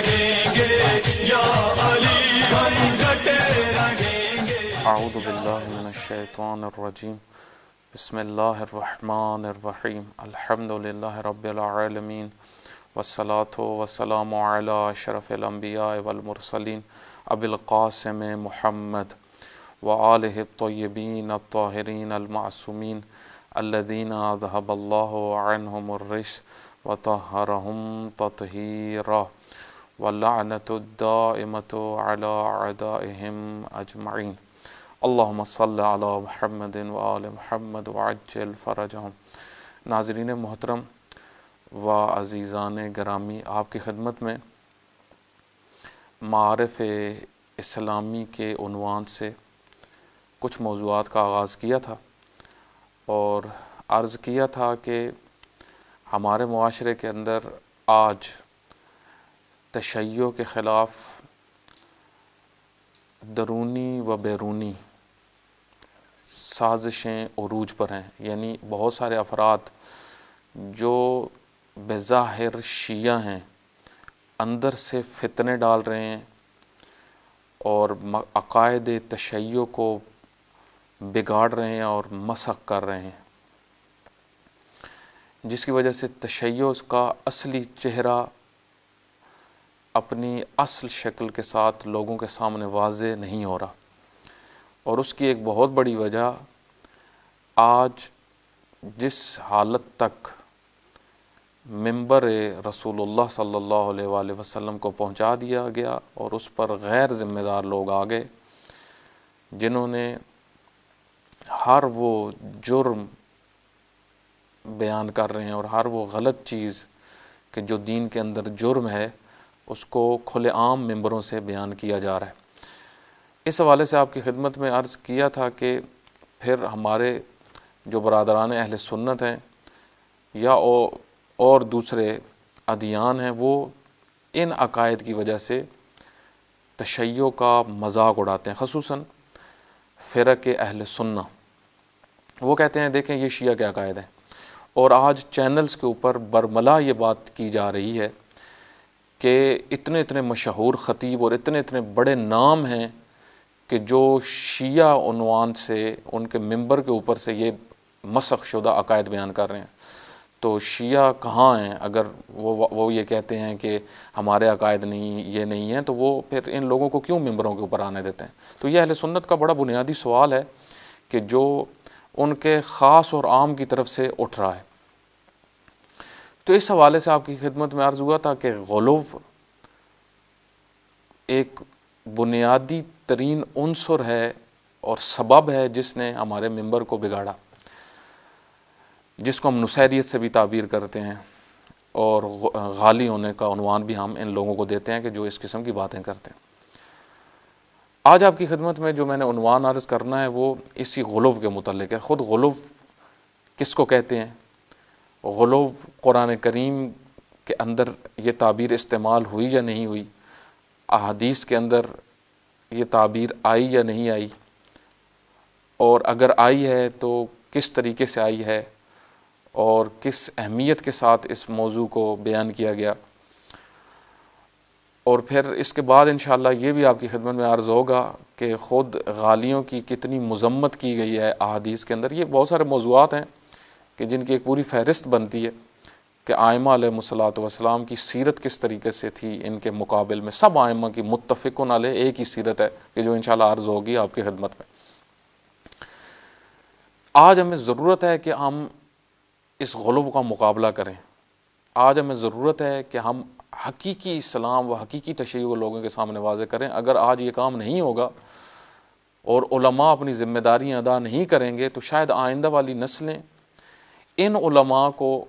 رہیں گے، یا علی ہم ڈٹے رہیں گے۔ اعوذ باللہ من الشیطان الرجیم، بسم اللہ الرحمن الرحیم، الحمد للہ رب العالمین، والصلاة والسلام علی اشرف الانبیاء والمرسلین ابی القاسم محمد وآلہ الطیبین الطاہرین المعصومین الذین اذہب اللہ عنہم الرجس وطہرہم تطہیرا واللعنۃ الدائمۃ علی اعدائہم اجمعین۔ اللہم صلی علی محمد وآل محمد وعجل فرجہم۔ ناظرین محترم و عزیزان گرامی، آپ کی خدمت میں معارف اسلامی کے عنوان سے کچھ موضوعات کا آغاز کیا تھا اور عرض کیا تھا کہ ہمارے معاشرے کے اندر آج تشیع کے خلاف درونی و بیرونی سازشیں عروج پر ہیں، یعنی بہت سارے افراد جو بظاہر شیعہ ہیں اندر سے فتنے ڈال رہے ہیں اور عقائد تشیع کو بگاڑ رہے ہیں اور مسخ کر رہے ہیں، جس کی وجہ سے تشیع کا اصلی چہرہ اپنی اصل شکل کے ساتھ لوگوں کے سامنے واضح نہیں ہو رہا۔ اور اس کی ایک بہت بڑی وجہ آج جس حالت تک منبر رسول اللہ صلی اللہ علیہ وآلہ وسلم کو پہنچا دیا گیا اور اس پر غیر ذمہ دار لوگ آ گئے، جنہوں نے ہر وہ جرم بیان کر رہے ہیں اور ہر وہ غلط چیز کہ جو دین کے اندر جرم ہے اس کو کھلے عام ممبروں سے بیان کیا جا رہا ہے۔ اس حوالے سے آپ کی خدمت میں عرض کیا تھا کہ پھر ہمارے جو برادران اہل سنت ہیں یا اور دوسرے ادیان ہیں، وہ ان عقائد کی وجہ سے تشیع کا مذاق اڑاتے ہیں، خصوصاً فرق اہل سنہ۔ وہ کہتے ہیں دیکھیں یہ شیعہ کے عقائد ہیں، اور آج چینلز کے اوپر برملا یہ بات کی جا رہی ہے کہ اتنے اتنے مشہور خطیب اور اتنے اتنے بڑے نام ہیں کہ جو شیعہ عنوان سے ان کے منبر کے اوپر سے یہ مسخ شدہ عقائد بیان کر رہے ہیں۔ تو شیعہ کہاں ہیں؟ اگر وہ یہ کہتے ہیں کہ ہمارے عقائد نہیں، یہ نہیں ہیں، تو وہ پھر ان لوگوں کو کیوں ممبروں کے اوپر آنے دیتے ہیں؟ تو یہ اہل سنت کا بڑا بنیادی سوال ہے کہ جو ان کے خاص اور عام کی طرف سے اٹھ رہا ہے۔ تو اس حوالے سے آپ کی خدمت میں عرض ہوا تھا کہ غلو ایک بنیادی ترین عنصر ہے اور سبب ہے جس نے ہمارے منبر کو بگاڑا، جس کو ہم نصیریت سے بھی تعبیر کرتے ہیں، اور غالی ہونے کا عنوان بھی ہم ان لوگوں کو دیتے ہیں کہ جو اس قسم کی باتیں کرتے ہیں۔ آج آپ کی خدمت میں جو میں نے عنوان عرض کرنا ہے وہ اسی غلو کے متعلق ہے۔ خود غلو کس کو کہتے ہیں؟ غلو قرآن کریم کے اندر یہ تعبیر استعمال ہوئی یا نہیں ہوئی، احادیث کے اندر یہ تعبیر آئی یا نہیں آئی، اور اگر آئی ہے تو کس طریقے سے آئی ہے اور کس اہمیت کے ساتھ اس موضوع کو بیان کیا گیا، اور پھر اس کے بعد انشاءاللہ یہ بھی آپ کی خدمت میں عرض ہوگا کہ خود غالیوں کی کتنی مذمت کی گئی ہے احادیث کے اندر۔ یہ بہت سارے موضوعات ہیں کہ جن کی ایک پوری فہرست بنتی ہے کہ ائمہ علیہ الصلوۃ والسلام کی سیرت کس طریقے سے تھی ان کے مقابل میں۔ سب ائمہ کی متفقن علیہ ایک ہی سیرت ہے کہ جو انشاءاللہ عرض ہوگی آپ کی خدمت میں۔ آج ہمیں ضرورت ہے کہ ہم اس غلو کا مقابلہ کریں۔ آج ہمیں ضرورت ہے کہ ہم حقیقی اسلام و حقیقی تشیع لوگوں کے سامنے واضح کریں۔ اگر آج یہ کام نہیں ہوگا اور علماء اپنی ذمہ داریاں ادا نہیں کریں گے تو شاید آئندہ والی نسلیں ان علماء کو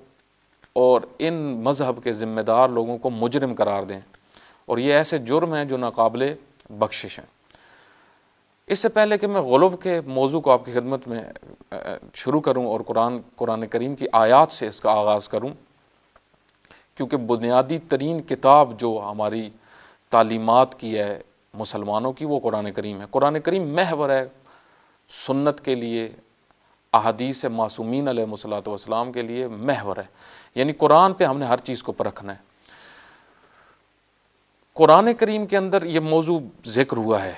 اور ان مذہب کے ذمہ دار لوگوں کو مجرم قرار دیں، اور یہ ایسے جرم ہیں جو ناقابل بخشش ہیں۔ اس سے پہلے کہ میں غلو کے موضوع کو آپ کی خدمت میں شروع کروں اور قرآن کریم کی آیات سے اس کا آغاز کروں، کیونکہ بنیادی ترین کتاب جو ہماری تعلیمات کی ہے مسلمانوں کی وہ قرآن کریم ہے۔ قرآن کریم محور ہے سنت کے لیے، احادیث معصومین علیہ الصلوۃ والسلام کے لیے محور ہے، یعنی قرآن پہ ہم نے ہر چیز کو پرکھنا ہے۔ قرآن کریم کے اندر یہ موضوع ذکر ہوا ہے،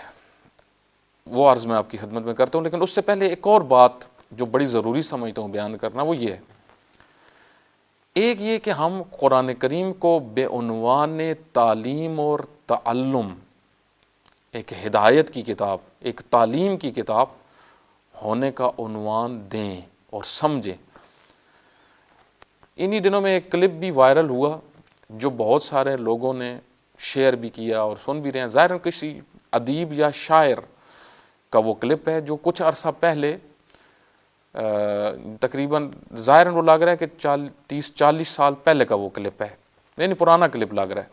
وہ عرض میں آپ کی خدمت میں کرتا ہوں، لیکن اس سے پہلے ایک اور بات جو بڑی ضروری سمجھتا ہوں بیان کرنا، وہ یہ ہے، ایک یہ کہ ہم قرآن کریم کو بے عنوان تعلیم اور تعلم، ایک ہدایت کی کتاب، ایک تعلیم کی کتاب ہونے کا عنوان دیں اور سمجھیں۔ انہی دنوں میں ایک کلپ بھی وائرل ہوا جو بہت سارے لوگوں نے شیئر بھی کیا اور سن بھی رہے ہیں، ظاہراً کسی ادیب یا شاعر کا وہ کلپ ہے جو کچھ عرصہ پہلے تقریباً ظاہراً وہ لگ رہا ہے کہ 30-40 سال پہلے کا وہ کلپ ہے، یعنی پرانا کلپ لگ رہا ہے،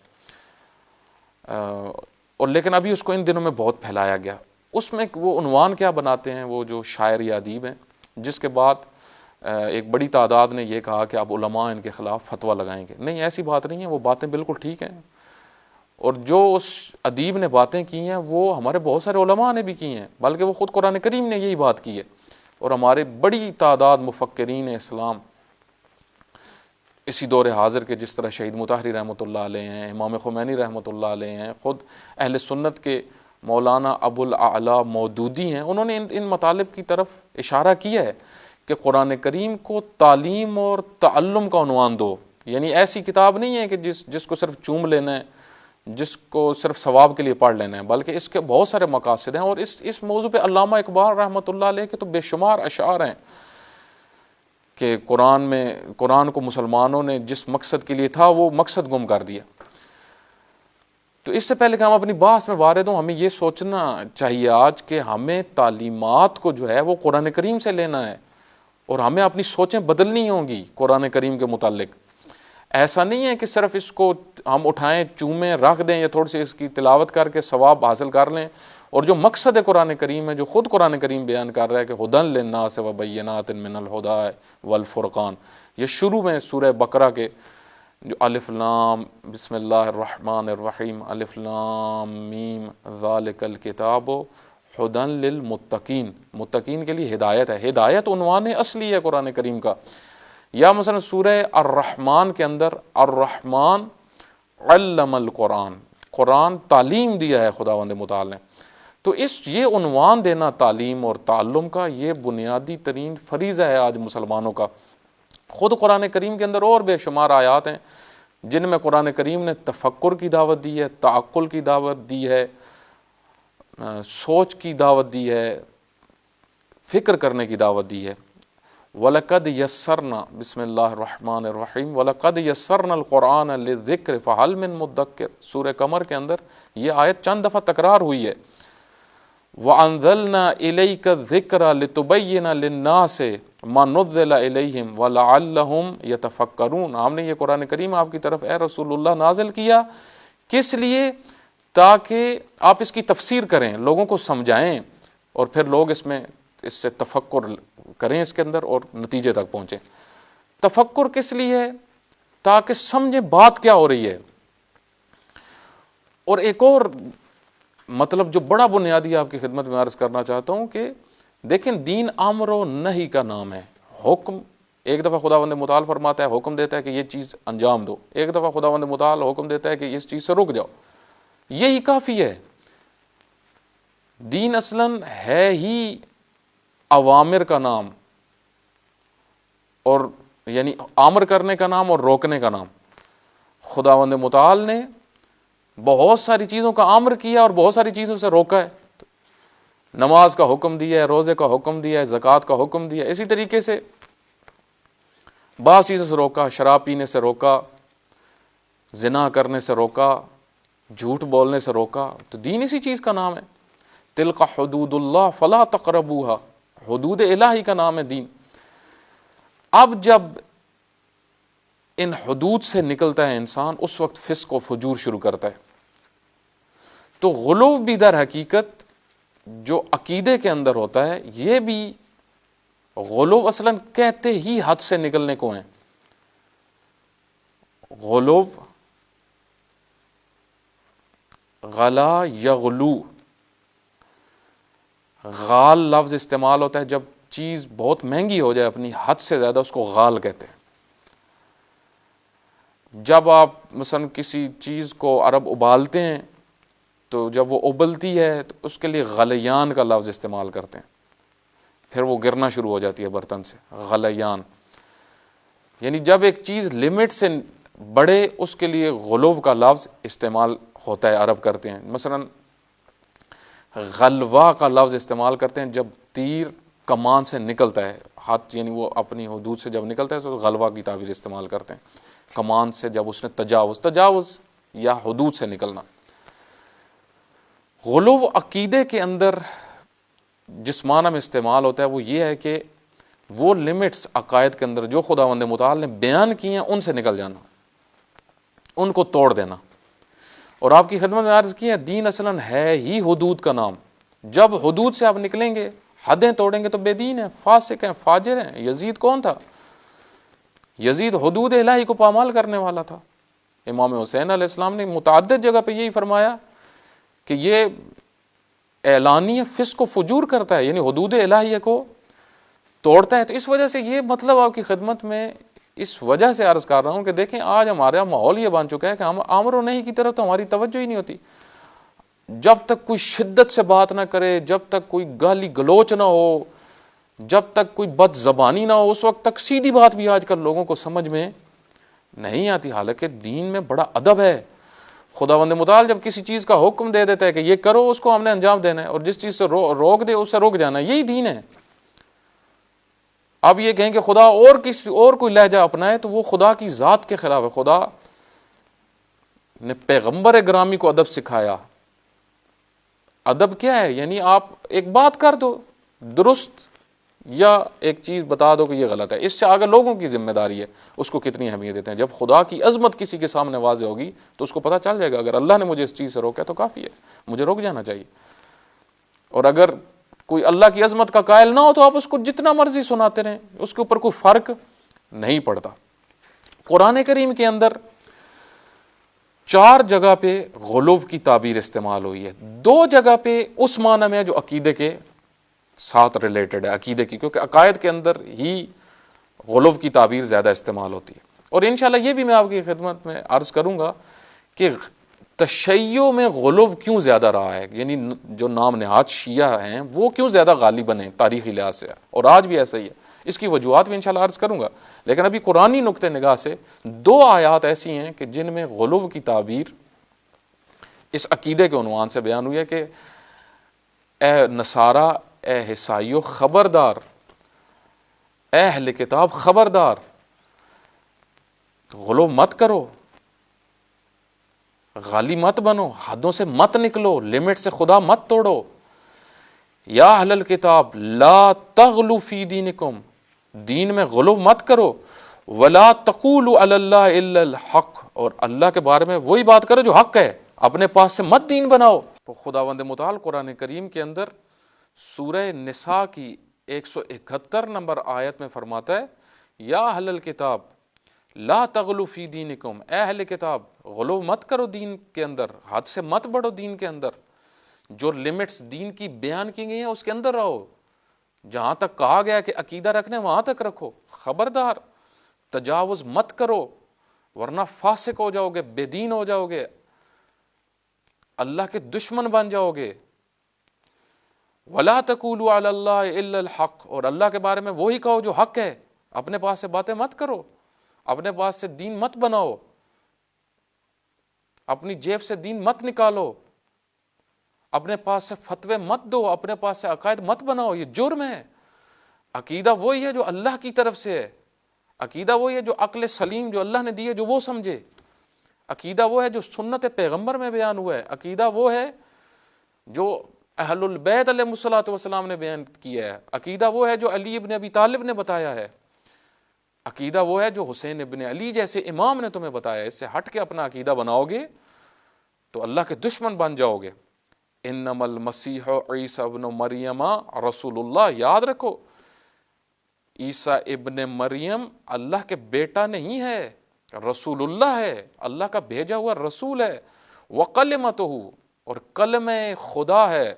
اور لیکن ابھی اس کو ان دنوں میں بہت پھیلایا گیا۔ اس میں وہ عنوان کیا بناتے ہیں وہ جو شاعر یا ادیب ہیں، جس کے بعد ایک بڑی تعداد نے یہ کہا کہ اب علماء ان کے خلاف فتویٰ لگائیں گے۔ نہیں، ایسی بات نہیں ہے، وہ باتیں بالکل ٹھیک ہیں، اور جو اس ادیب نے باتیں کی ہیں وہ ہمارے بہت سارے علماء نے بھی کی ہیں، بلکہ وہ خود قرآن کریم نے یہی بات کی ہے، اور ہمارے بڑی تعداد مفکرین اسلام اسی دور حاضر کے، جس طرح شہید مطہری رحمۃ اللہ علیہ ہیں، امام خمینی رحمۃ اللہ علیہ ہیں، خود اہل سنت کے مولانا ابو الاعلیٰ مودودی ہیں، انہوں نے ان مطالب کی طرف اشارہ کیا ہے کہ قرآن کریم کو تعلیم اور تعلم کا عنوان دو، یعنی ایسی کتاب نہیں ہے کہ جس کو صرف چوم لینا ہے، جس کو صرف ثواب کے لیے پڑھ لینا ہے، بلکہ اس کے بہت سارے مقاصد ہیں، اور اس موضوع پہ علامہ اقبال رحمۃ اللہ علیہ کے تو بے شمار اشعار ہیں کہ قرآن کو مسلمانوں نے جس مقصد کے لیے تھا وہ مقصد گم کر دیا۔ تو اس سے پہلے کہ ہم اپنی بحث میں وارد ہوں، ہمیں یہ سوچنا چاہیے آج کہ ہمیں تعلیمات کو جو ہے وہ قرآن کریم سے لینا ہے، اور ہمیں اپنی سوچیں بدلنی ہوں گی قرآن کریم کے متعلق۔ ایسا نہیں ہے کہ صرف اس کو ہم اٹھائیں، چومیں، رکھ دیں، یا تھوڑی سی اس کی تلاوت کر کے ثواب حاصل کر لیں، اور جو مقصد ہے قرآن کریم ہے، جو خود قرآن کریم بیان کر رہا ہے کہ ھدی للناس وبینات من الھدی والفرقان، یہ شروع میں سورہ بقرہ کے جو الف لام بسم اللہ الرحمن الرحیم الف لام میم ذالک الکتاب ھدی للمتقین، متقین کے لیے ہدایت ہے، ہدایت عنوان اصلی ہے قرآن کریم کا۔ یا مثلا سورہ الرحمن کے اندر الرحمن علم القرآن، قرآن تعلیم دیا ہے خداوند متعال نے۔ تو یہ عنوان دینا تعلیم اور تعلم کا، یہ بنیادی ترین فریضہ ہے آج مسلمانوں کا۔ خود قرآن کریم کے اندر اور بے شمار آیات ہیں جن میں قرآن کریم نے تفکر کی دعوت دی ہے، تعقل کی دعوت دی ہے، سوچ کی دعوت دی ہے، فکر کرنے کی دعوت دی ہے۔ وَلَقَدْ يَسَّرْنَا بسم اللہ الرحمن الرحیم وَلَقَدْ يَسَّرْنَا الْقُرْآنَ لِلذِّكْرِ فَهَلْ مِن مُدَّكِّرٍ، سورہ قمر کے اندر یہ آیت چند دفعہ تکرار ہوئی ہے۔ وَأَنزَلْنَا إِلَيْكَ الذِّكْرَ لِتُبَيِّنَ لِلنَّاسِ مَا نُزِّلَ إِلَيْهِمْ وَلَعَلَّهُمْ يَتَفَكَّرُونَ، ہم نے یہ قرآن کریم آپ کی طرف اے رسول اللہ نازل کیا، کس لیے؟ تاکہ آپ اس کی تفسیر کریں، لوگوں کو سمجھائیں، اور پھر لوگ اس سے تفکر کریں اس کے اندر اور نتیجے تک پہنچیں۔ تفکر کس لیے ہے؟ تاکہ سمجھیں بات کیا ہو رہی ہے۔ اور ایک اور مطلب جو بڑا بنیادی آپ کی خدمت میں عرض کرنا چاہتا ہوں کہ دیکھیں، دین امر و نہی کا نام ہے، حکم ایک دفعہ خداوند متعال فرماتا ہے، حکم دیتا ہے کہ یہ چیز انجام دو، ایک دفعہ خداوند متعال حکم دیتا ہے کہ اس چیز سے رک جاؤ، یہی کافی ہے۔ دین اصلاً ہے ہی اوامر کا نام، اور یعنی امر کرنے کا نام اور روکنے کا نام۔ خداوند متعال نے بہت ساری چیزوں کا امر کیا اور بہت ساری چیزوں سے روکا ہے، نماز کا حکم دیا ہے، روزے کا حکم دیا ہے، زکوٰۃ کا حکم دیا ہے، اسی طریقے سے بعض چیزوں سے روکا، شراب پینے سے روکا، زنا کرنے سے روکا، جھوٹ بولنے سے روکا۔ تو دین اسی چیز کا نام ہے، تلک حدود اللہ فلا تقربوها، حدود الہی کا نام ہے دین۔ اب جب ان حدود سے نکلتا ہے انسان، اس وقت فسق و فجور شروع کرتا ہے۔ تو غلو بھی در حقیقت جو عقیدے کے اندر ہوتا ہے، یہ بھی غلو اصلاً کہتے ہی حد سے نکلنے کو ہیں۔ غلو، غلا یغلو، غال لفظ استعمال ہوتا ہے جب چیز بہت مہنگی ہو جائے، اپنی حد سے زیادہ، اس کو غال کہتے ہیں۔ جب آپ مثلا کسی چیز کو عرب ابالتے ہیں تو جب وہ ابلتی ہے تو اس کے لیے غلیان کا لفظ استعمال کرتے ہیں، پھر وہ گرنا شروع ہو جاتی ہے برتن سے، غلیان، یعنی جب ایک چیز لمٹ سے بڑھے اس کے لیے غلو کا لفظ استعمال ہوتا ہے، عرب کرتے ہیں۔ مثلا غلوا کا لفظ استعمال کرتے ہیں جب تیر کمان سے نکلتا ہے، ہاتھ یعنی وہ اپنی حدود سے جب نکلتا ہے تو غلوا کی تعبیر استعمال کرتے ہیں، کمان سے جب اس نے تجاوز یا حدود سے نکلنا۔ غلو عقیدے کے اندر جس معنی میں استعمال ہوتا ہے وہ یہ ہے کہ وہ لمٹس عقائد کے اندر جو خداوند متعال نے بیان کی ہیں ان سے نکل جانا، ان کو توڑ دینا۔ اور آپ کی خدمت میں عرض کی ہے دین اصلاً ہے ہی حدود کا نام، جب حدود سے آپ نکلیں گے، حدیں توڑیں گے تو بے دین ہیں، فاسق ہیں، فاجر ہیں۔ یزید کون تھا؟ یزید حدود الہی کو پامال کرنے والا تھا۔ امام حسین علیہ السلام نے متعدد جگہ پہ یہی فرمایا کہ یہ اعلانی فسق و فجور کرتا ہے، یعنی حدود الہیہ کو توڑتا ہے۔ تو اس وجہ سے یہ مطلب آپ کی خدمت میں اس وجہ سے عرض کر رہا ہوں کہ دیکھیں آج ہمارا ماحول یہ بن چکا ہے کہ ہم امر و نہی کی طرف تو ہماری توجہ ہی نہیں ہوتی۔ جب تک کوئی شدت سے بات نہ کرے، جب تک کوئی گالی گلوچ نہ ہو، جب تک کوئی بد زبانی نہ ہو، اس وقت تک سیدھی بات بھی آج کل لوگوں کو سمجھ میں نہیں آتی، حالانکہ دین میں بڑا ادب ہے۔ خداوند متعال جب کسی چیز کا حکم دے دیتا ہے کہ یہ کرو، اس کو ہم نے انجام دینا ہے، اور جس چیز سے روک دے اس سے روک جانا ہے، یہی دین ہے۔ اب یہ کہیں کہ خدا اور کسی اور کوئی لہجہ اپنائے تو وہ خدا کی ذات کے خلاف ہے۔ خدا نے پیغمبر گرامی کو ادب سکھایا۔ ادب کیا ہے؟ یعنی آپ ایک بات کر دو درست، یا ایک چیز بتا دو کہ یہ غلط ہے، اس سے آگے لوگوں کی ذمہ داری ہے اس کو کتنی اہمیت دیتے ہیں۔ جب خدا کی عظمت کسی کے سامنے واضح ہوگی تو اس کو پتہ چل جائے گا اگر اللہ نے مجھے اس چیز سے روکا تو کافی ہے، مجھے رک جانا چاہیے۔ اور اگر کوئی اللہ کی عظمت کا قائل نہ ہو تو آپ اس کو جتنا مرضی سناتے رہیں، اس کے اوپر کوئی فرق نہیں پڑتا۔ قرآن کریم کے اندر 4 جگہ پہ غلو کی تعبیر استعمال ہوئی ہے، 2 جگہ پہ اس معنی میں جو عقیدے کے ساتھ ریلیٹڈ ہے، عقیدے کی، کیونکہ عقائد کے اندر ہی غلو کی تعبیر زیادہ استعمال ہوتی ہے۔ اور انشاءاللہ یہ بھی میں آپ کی خدمت میں عرض کروں گا کہ تشیع میں غلو کیوں زیادہ رہا ہے، یعنی جو نام نہاد شیعہ ہیں وہ کیوں زیادہ غالب بنے تاریخی لحاظ سے، اور آج بھی ایسا ہی ہے۔ اس کی وجوہات بھی انشاءاللہ عرض کروں گا، لیکن ابھی قرآنی نقطہ نگاہ سے 2 آیات ایسی ہیں کہ جن میں غلو کی تعبیر اس عقیدے کے عنوان سے بیان ہوئی ہے کہ اے نصارہ، اے عیسائیو خبردار، اے اہل کتاب خبردار، غلو مت کرو، غالی مت بنو، حدوں سے مت نکلو، لمٹ سے خدا مت توڑو۔ یا اہل الکتاب لا تغلو فی دینکم، دین میں غلو مت کرو، ولا تقولوا علی اللہ الا الحق، اور اللہ کے بارے میں وہی بات کرو جو حق ہے، اپنے پاس سے مت دین بناؤ۔ تو خداوند متعال قرآن کریم کے اندر سورہ نساء کی 171 نمبر آیت میں فرماتا ہے یا اہل الکتاب لا تغلو فی دینکم، اے اہل کتاب غلو مت کرو دین کے اندر، حد سے مت بڑھو دین کے اندر، جو لمٹس دین کی بیان کی گئی ہیں اس کے اندر رہو، جہاں تک کہا گیا کہ عقیدہ رکھنے وہاں تک رکھو، خبردار تجاوز مت کرو ورنہ فاسق ہو جاؤ گے، بے دین ہو جاؤ گے، اللہ کے دشمن بن جاؤ گے۔ وَلَا تَقُولُوا عَلَى اللَّهِ إِلَّا الْحَقِّ، اور اللہ کے بارے میں وہی کہو جو حق ہے، اپنے پاس سے باتیں مت کرو، اپنے پاس سے دین مت بناؤ، اپنی جیب سے دین مت نکالو، اپنے پاس سے فتوے مت دو، اپنے پاس سے عقائد مت بناؤ، یہ جرم ہے۔ عقیدہ وہی ہے جو اللہ کی طرف سے ہے، عقیدہ وہی ہے جو عقل سلیم جو اللہ نے دی ہے جو وہ سمجھے، عقیدہ وہ ہے جو سنت پیغمبر میں بیان ہوا ہے، عقیدہ وہ ہے جو اہل البیت علیہ الصلوۃ والسلام نے بیان کیا ہے، عقیدہ وہ ہے جو علی ابن ابی طالب نے بتایا ہے، عقیدہ وہ ہے جو حسین ابن علی جیسے امام نے تمہیں بتایا ہے۔ اس سے ہٹ کے اپنا عقیدہ بناؤ گے تو اللہ کے دشمن بن جاؤ گے۔ انما المسیح عیسی ابن مریم رسول اللہ، یاد رکھو عیسیٰ ابن مریم اللہ کے بیٹا نہیں ہے، رسول اللہ ہے، اللہ کا بھیجا ہوا رسول ہے، وکلمتہ، اور کلمہ خدا ہے،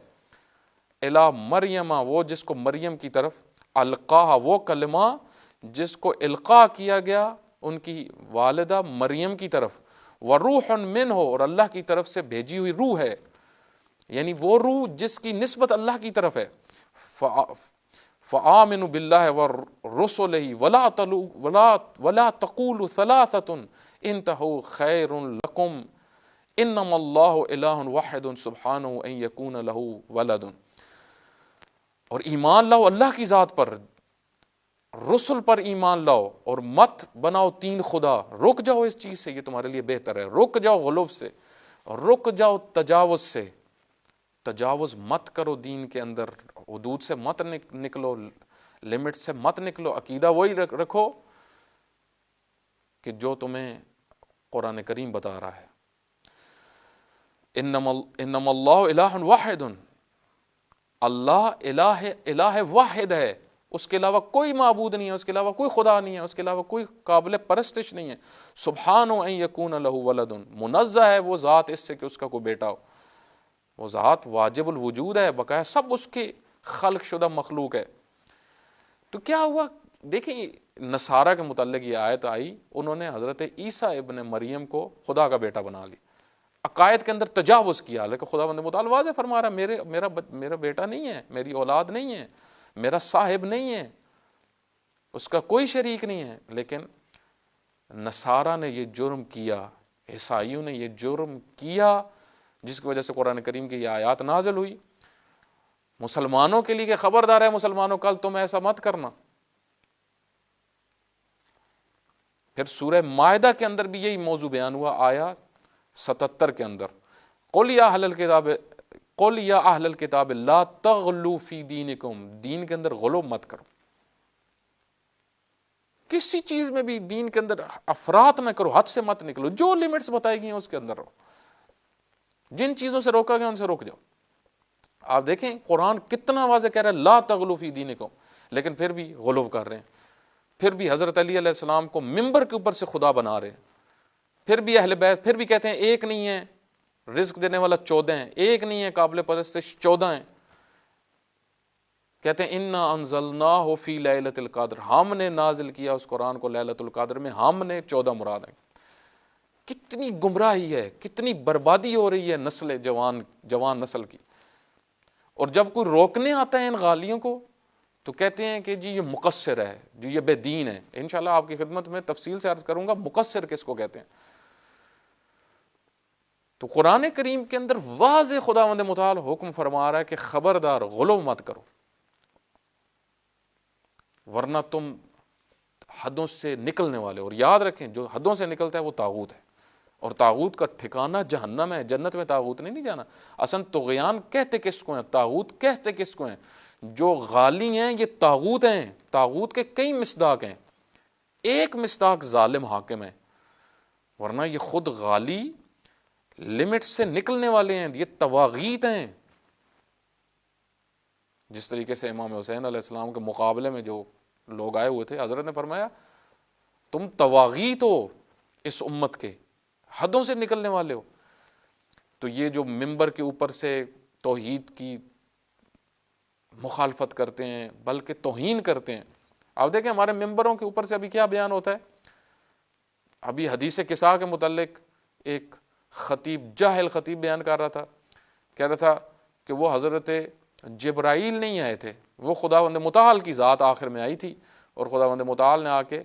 الی مریم، وہ جس کو مریم کی طرف، القاہ، وہ کلمہ جس کو القاء کیا گیا ان کی والدہ مریم کی طرف، وروح منہ، اور اللہ کی طرف سے بھیجی ہوئی روح ہے، یعنی وہ روح جس کی نسبت اللہ کی طرف ہے۔ فآمنوا باللہ ورسلہ ولا تقولوا ثلاثۃ انتہوا خیر لکم انما اللہ الہ واحد سبحانہ ان یکون لہ ولد۔ اور ایمان لاؤ اللہ کی ذات پر، رسل پر ایمان لاؤ، اور مت بناؤ تین خدا۔ رک جاؤ اس چیز سے، یہ تمہارے لیے بہتر ہے۔ رک جاؤ غلو سے، رک جاؤ تجاوز سے، تجاوز مت کرو دین کے اندر، حدود سے مت نکلو، لمٹ سے مت نکلو، عقیدہ وہی رکھو کہ جو تمہیں قرآن کریم بتا رہا ہے۔ انما اللہ الہ واحد، اللہ الہ واحد ہے، اس کے علاوہ کوئی معبود نہیں ہے، اس کے علاوہ کوئی خدا نہیں ہے، اس کے علاوہ کوئی قابل پرستش نہیں ہے۔ سبحانہ ان یکون لہ ولد، منزہ ہے وہ ذات اس سے کہ اس کا کوئی بیٹا ہو۔ وہ ذات واجب الوجود ہے، بقایا سب اس کے خلق شدہ مخلوق ہے۔ تو کیا ہوا، دیکھیں نصارہ کے متعلق یہ آیت آئی، انہوں نے حضرت عیسیٰ ابن مریم کو خدا کا بیٹا بنا لی، عقائد کے اندر تجاوز کیا، لیکن خداوند متعال واضح فرما رہا ہے میرا بیٹا نہیں ہے، میری اولاد نہیں ہے، میرا صاحب نہیں ہے، اس کا کوئی شریک نہیں ہے۔ لیکن نصارہ نے یہ جرم کیا، عیسائیوں نے یہ جرم کیا، جس کی وجہ سے قرآن کریم کی یہ آیات نازل ہوئی مسلمانوں کے لیے کہ خبردار ہے مسلمانوں، کل تم ایسا مت کرنا۔ پھر سورہ مائدہ کے اندر بھی یہی موضوع بیان ہوا، آیا 77 کے اندر، قل یا اہل الکتاب لا تغلوا فی دینکم، دین کے اندر غلو مت کرو، کسی چیز میں بھی دین کے اندر افراط نہ کرو، حد سے مت نکلو، جو لمٹس بتائی گئی ہیں اس کے اندر رہو، جن چیزوں سے روکا گیا ان سے روک جاؤ۔ آپ دیکھیں قرآن کتنا واضح کہہ رہا ہے لا تغلوا فی دینکم، لیکن پھر بھی غلو کر رہے ہیں، پھر بھی حضرت علی علیہ السلام کو ممبر کے اوپر سے خدا بنا رہے ہیں، پھر بھی اہل بیت، پھر بھی کہتے ہیں ایک نہیں ہے رزق دینے والا 14 ہیں، ایک نہیں ہے قابل پرستش 14 ہیں، کہتے ہیں انا انزلناہ فی لیلۃ القدر، ہم نے نازل کیا اس قرآن کو لیلۃ القدر میں، ہم نے 14 مراد ہیں۔ کتنی گمراہی ہے، کتنی بربادی ہو رہی ہے نسل جوان نسل کی۔ اور جب کوئی روکنے آتا ہے ان غالیوں کو تو کہتے ہیں کہ جی یہ مقصر ہے، جی یہ بے دین ہے۔ انشاءاللہ آپ کی خدمت میں تفصیل سے عرض کروں گا مقصر کس کو کہتے ہیں۔ تو قرآن کریم کے اندر واضح خداوند متعال حکم فرما رہا ہے کہ خبردار غلو مت کرو، ورنہ تم حدوں سے نکلنے والے۔ اور یاد رکھیں جو حدوں سے نکلتا ہے وہ طاغوت ہے، اور طاغوت کا ٹھکانہ جہنم ہے، جنت میں طاغوت نہیں جانا۔ اصلا طغیان کہتے کس کو ہیں، طاغوت کہتے کس کو ہیں؟ جو غالی ہیں یہ طاغوت ہیں، طاغوت کے کئی مصداق ہیں، ایک مصداق ظالم حاکم ہے، ورنہ یہ خود غالی لمٹ سے نکلنے والے ہیں، یہ طواغیت ہیں۔ جس طریقے سے امام حسین علیہ السلام کے مقابلے میں جو لوگ آئے ہوئے تھے، حضرت نے فرمایا تم طواغیت ہو اس امت کے، حدوں سے نکلنے والے ہو۔ تو یہ جو ممبر کے اوپر سے توحید کی مخالفت کرتے ہیں بلکہ توہین کرتے ہیں، آپ دیکھیں ہمارے ممبروں کے اوپر سے ابھی کیا بیان ہوتا ہے۔ ابھی حدیث کساء کے متعلق ایک خطیب، جاہل خطیب بیان کر رہا تھا، کہہ رہا تھا کہ وہ حضرت جبرائیل نہیں آئے تھے، وہ خداوند متعال کی ذات آخر میں آئی تھی، اور خداوند متعال نے آ کے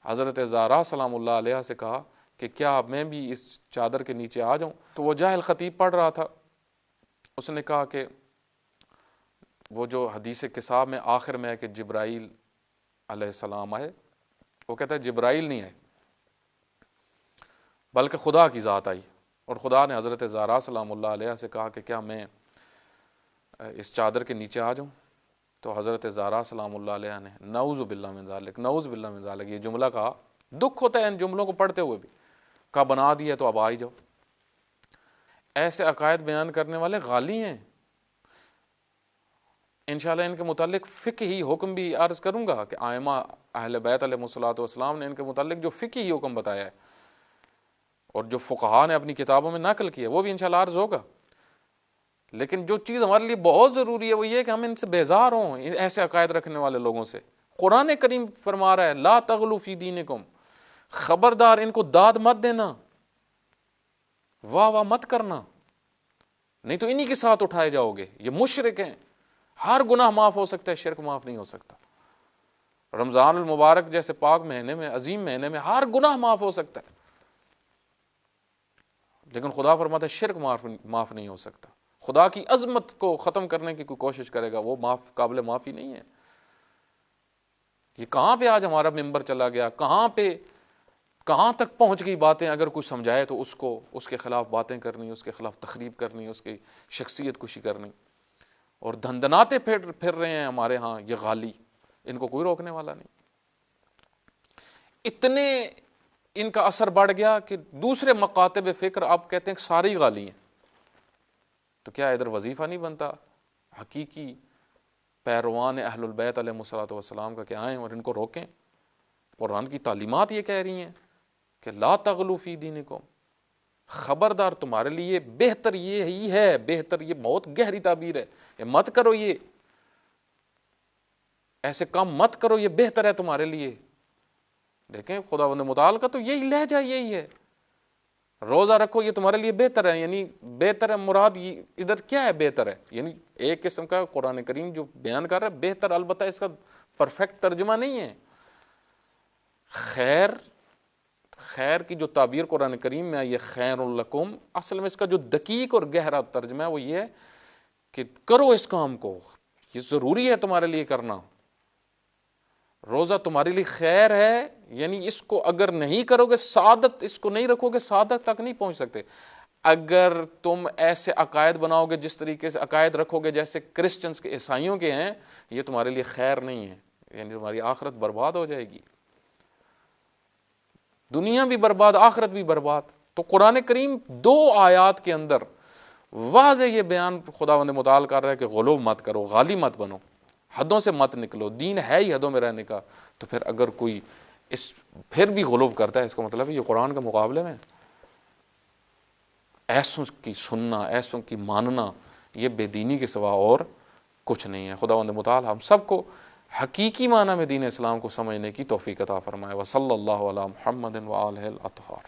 حضرت زہرا سلام اللہ علیہ سے کہا کہ کیا میں بھی اس چادر کے نیچے آ جاؤں؟ تو وہ جاہل خطیب پڑھ رہا تھا، اس نے کہا کہ وہ جو حدیث کساء میں آخر میں ہے کہ جبرائیل علیہ السلام آئے، وہ کہتا ہے جبرائیل نہیں آئے بلکہ خدا کی ذات آئی، اور خدا نے حضرت زہرا سلام اللہ علیہ سے کہا کہ کیا میں اس چادر کے نیچے آ جاؤں؟ تو حضرت زہرا سلام اللہ علیہ نے نعوذ باللہ من ذالک، نعوذ باللہ من ذالک، یہ جملہ کہا۔ دکھ ہوتا ہے ان جملوں کو پڑھتے ہوئے بھی، کہا بنا دیا تو اب آ ہی جاؤ۔ ایسے عقائد بیان کرنے والے غالی ہیں۔ انشاءاللہ ان کے متعلق فقہی حکم بھی عرض کروں گا کہ ائمہ اہل بیت علیہ الصلوۃ والسلام نے ان کے متعلق جو فقہی حکم بتایا ہے اور جو فقہا نے اپنی کتابوں میں نقل کیا وہ بھی انشاءاللہ عرض ہوگا۔ لیکن جو چیز ہمارے لیے بہت ضروری ہے وہ یہ کہ ہم ان سے بیزار ہوں، ایسے عقائد رکھنے والے لوگوں سے۔ قرآن کریم فرما رہا ہے لا تغلوا فی دینکم، خبردار ان کو داد مت دینا، واہ واہ مت کرنا، نہیں تو انہی کے ساتھ اٹھائے جاؤ گے، یہ مشرک ہیں، ہر گناہ معاف ہو سکتا ہے، شرک معاف نہیں ہو سکتا۔ رمضان المبارک جیسے پاک مہینے میں، عظیم مہینے میں ہر گناہ معاف ہو سکتا ہے، لیکن خدا فرماتا ہے شرک معاف نہیں ہو سکتا۔ خدا کی عظمت کو ختم کرنے کی کوئی کوشش کرے گا وہ قابل معافی نہیں ہے۔ یہ کہاں پہ آج ہمارا ممبر چلا گیا، کہاں تک پہنچ گئی باتیں، اگر کوئی سمجھائے تو اس کے خلاف باتیں کرنی، اس کے خلاف تخریب کرنی، اس کی شخصیت کشی کرنی، اور دھندناتے پھر رہے ہیں ہمارے ہاں یہ غالی، ان کو کوئی روکنے والا نہیں۔ اتنے ان کا اثر بڑھ گیا کہ دوسرے مکاتب فکر آپ کہتے ہیں کہ ساری غالی ہیں، تو کیا ادھر وظیفہ نہیں بنتا حقیقی پیروان اہل البیت علیہ الصلوۃ والسلام کا کہ آئیں اور ان کو روکیں؟ قرآن کی تعلیمات یہ کہہ رہی ہیں کہ لا تغلو فی دینکم، خبردار تمہارے لیے بہتر یہی ہے، بہتر یہ بہت گہری تعبیر ہے، یہ مت کرو، یہ ایسے کام مت کرو، یہ بہتر ہے تمہارے لیے۔ دیکھیں خداوند متعال کا تو یہی لہجہ یہی ہے، روزہ رکھو یہ تمہارے لیے بہتر ہے، یعنی بہتر ہے مراد یہ ادھر کیا ہے بہتر ہے، یعنی ایک قسم کا قرآن کریم جو بیان کر رہا ہے بہتر، البتہ اس کا پرفیکٹ ترجمہ نہیں ہے۔ خیر کی جو تعبیر قرآن کریم میں آئی ہے خیر لکم، اصل میں اس کا جو دقیق اور گہرا ترجمہ ہے وہ یہ ہے کہ کرو اس کام کو، یہ ضروری ہے تمہارے لیے کرنا، روزہ تمہارے لیے خیر ہے، یعنی اس کو اگر نہیں کرو گے، سعادت اس کو نہیں رکھو گے، سعادت تک نہیں پہنچ سکتے۔ اگر تم ایسے عقائد بناؤ گے، جس طریقے سے عقائد رکھو گے جیسے کرسچنز کے، عیسائیوں کے ہیں، یہ تمہارے لیے خیر نہیں ہے، یعنی تمہاری آخرت برباد ہو جائے گی، دنیا بھی برباد، آخرت بھی برباد۔ تو قرآن کریم 2 آیات کے اندر واضح یہ بیان خداوند متعال کر رہا ہے کہ غلو مت کرو، غالی مت بنو، حدوں سے مت نکلو، دین ہے ہی حدوں میں رہنے کا۔ تو پھر اگر کوئی پھر بھی غلو کرتا ہے، اس کا مطلب ہے یہ قرآن کے مقابلے میں، ایسوں کی سننا، ایسوں کی ماننا، یہ بے دینی کے سوا اور کچھ نہیں ہے۔ خداوند متعال ہم سب کو حقیقی معنی میں دین اسلام کو سمجھنے کی توفیق عطا فرمائے۔ وصلی اللہ علی محمد وآلہ الاطہار۔